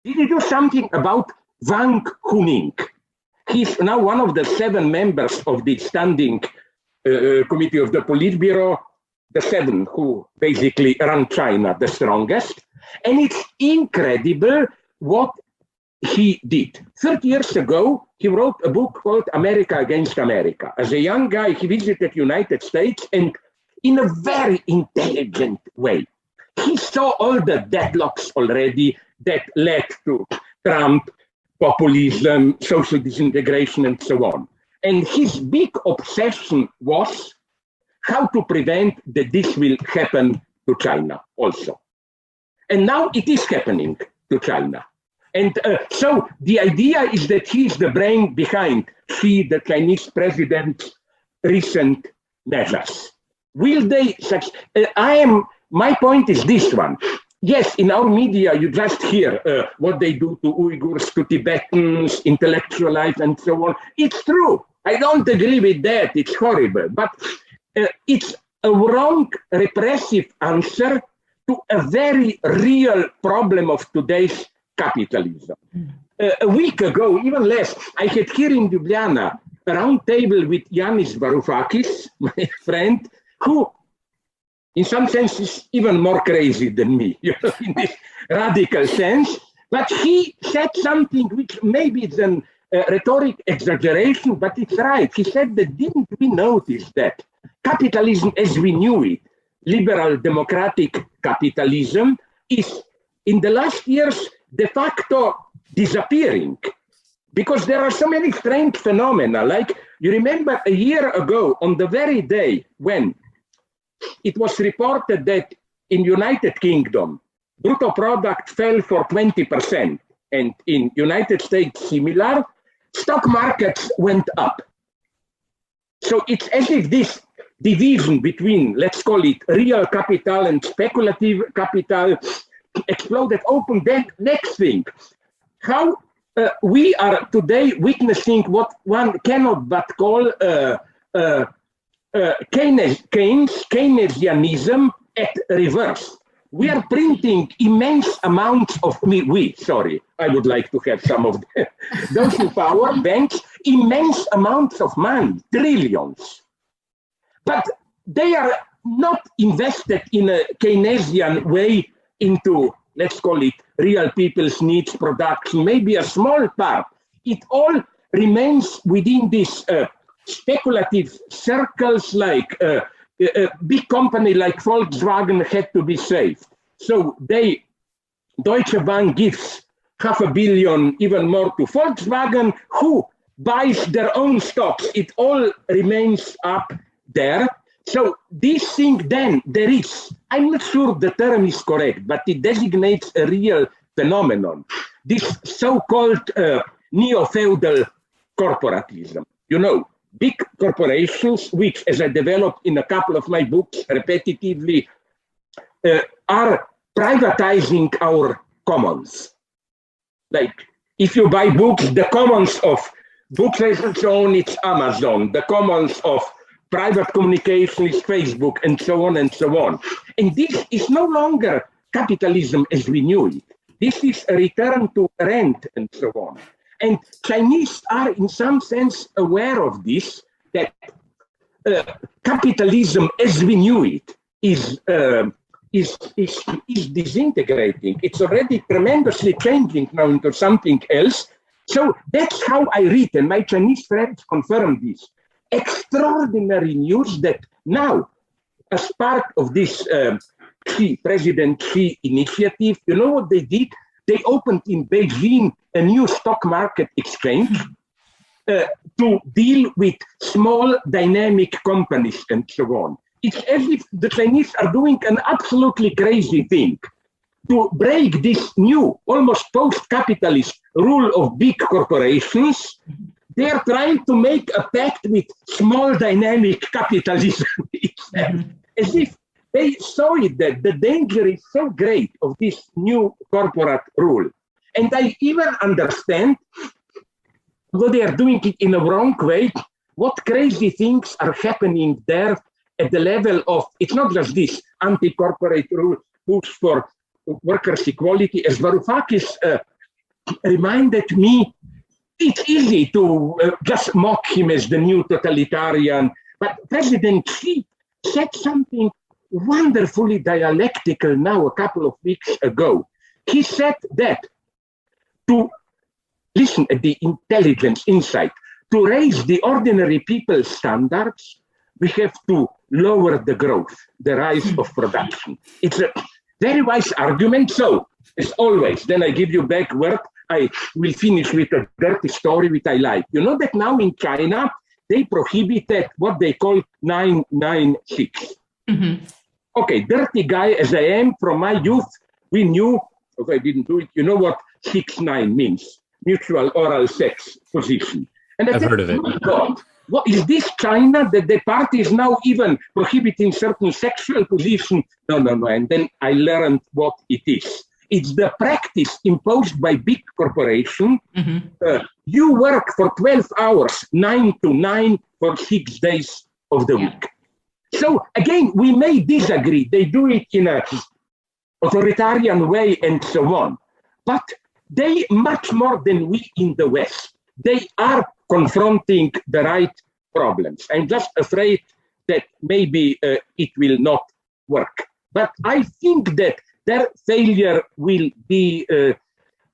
Did he do something about Wang Huning? He's now one of the 7 members of the standing committee of the Politburo, the 7 who basically run China the strongest. And it's incredible what he did. 30 years ago, he wrote a book called America Against America. As a young guy, he visited United States, and in a very intelligent way, he saw all the deadlocks already that led to Trump, populism, social disintegration, and so on. And his big obsession was how to prevent that this will happen to China also. And now it is happening to China. And so the idea is that he is the brain behind the Chinese president's recent measures. Will they succeed? My point is this one. Yes, in our media, you just hear what they do to Uyghurs, to Tibetans, intellectualize, and so on. It's true. I don't agree with that. It's horrible. But it's a wrong repressive answer to a very real problem of today's capitalism. A week ago, even less, I had here in Ljubljana a round table with Yanis Varoufakis, my friend, who in some sense is even more crazy than me, you know, in this radical sense. But he said something which maybe it's a rhetoric exaggeration, but it's right. He said that didn't we notice that capitalism as we knew it, liberal democratic capitalism, is in the last years de facto disappearing because there are so many strange phenomena. Like you remember a year ago on the very day when it was reported that in United Kingdom, brutto product fell for 20%, and in United States similar, stock markets went up. So it's as if this division between, let's call it real capital and speculative capital, exploded open. Then next thing, how we are today witnessing what one cannot but call Keynesianism at reverse. We are printing immense amounts of I would like to have some of those in power, banks, immense amounts of money, trillions. But they are not invested in a Keynesian way into, let's call it, real people's needs production, maybe a small part. It all remains within this speculative circles, like a big company like Volkswagen had to be saved. So Deutsche Bank gives $500 million, even more, to Volkswagen, who buys their own stocks. It all remains up there. So this thing then, there is, I'm not sure the term is correct, but it designates a real phenomenon. This so-called neo-feudal corporatism. You know, big corporations, which, as I developed in a couple of my books repetitively, are privatizing our commons. Like, if you buy books, the commons of books and so on, it's Amazon. The commons of private communication is Facebook, and so on and so on. And this is no longer capitalism as we knew it. This is a return to rent and so on. And Chinese are in some sense aware of this, that capitalism as we knew it is disintegrating. It's already tremendously changing now into something else. So that's how I read, and my Chinese friends confirm this. Extraordinary news that now, as part of this President Xi initiative, you know what they did? They opened in Beijing a new stock market exchange to deal with small dynamic companies and so on. It's as if the Chinese are doing an absolutely crazy thing to break this new, almost post-capitalist rule of big corporations. They are trying to make a pact with small dynamic capitalism itself, as if they saw it that the danger is so great of this new corporate rule. And I even understand, though they are doing it in a wrong way, what crazy things are happening there at the level of, it's not just this anti-corporate rule push for workers' equality, as Varoufakis reminded me it's easy to just mock him as the new totalitarian, but President Xi said something wonderfully dialectical now a couple of weeks ago. He said that to listen at the intelligence, insight, to raise the ordinary people's standards, we have to lower the growth, the rise of production. It's a very wise argument. So, as always, then I give you back word. I will finish with a dirty story which I like. You know that now in China, they prohibited what they call 996. Mm-hmm. Okay, dirty guy as I am, from my youth, we knew, if I didn't do it, you know what 6-9 means, mutual oral sex position. And I've heard of it. My God, what is this China that the party is now even prohibiting certain sexual position? No. And then I learned what it is. It's the practice imposed by big corporation. Mm-hmm. You work for 12 hours, 9 to 9 for 6 days of the week. So again, we may disagree. They do it in an authoritarian way and so on. But they, much more than we in the West, they are confronting the right problems. I'm just afraid that maybe it will not work. But I think that their failure will be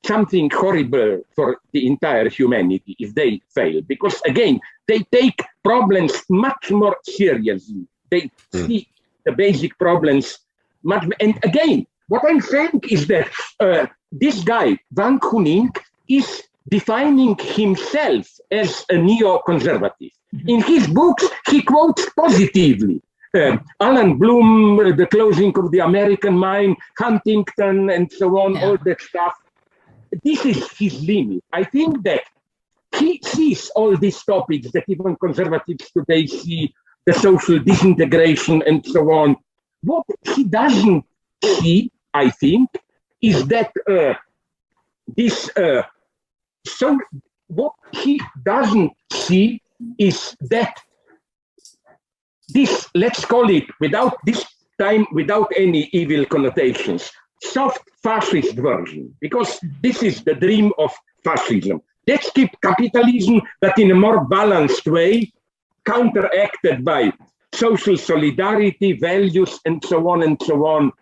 something horrible for the entire humanity if they fail. Because again, they take problems much more seriously. They see the basic problems much. And again, what I'm saying is that this guy, Wang Huning, is defining himself as a neoconservative. In his books, he quotes positively Alan Bloom, the closing of the American mine, Huntington, and so on, all that stuff. This is his limit. I think that he sees all these topics that even conservatives today see, the social disintegration and so on. What he doesn't see, I think, is that so what he doesn't see is that this, let's call it, without this time, without any evil connotations, soft fascist version, because this is the dream of fascism. Let's keep capitalism, but in a more balanced way, counteracted by social solidarity, values, and so on and so on.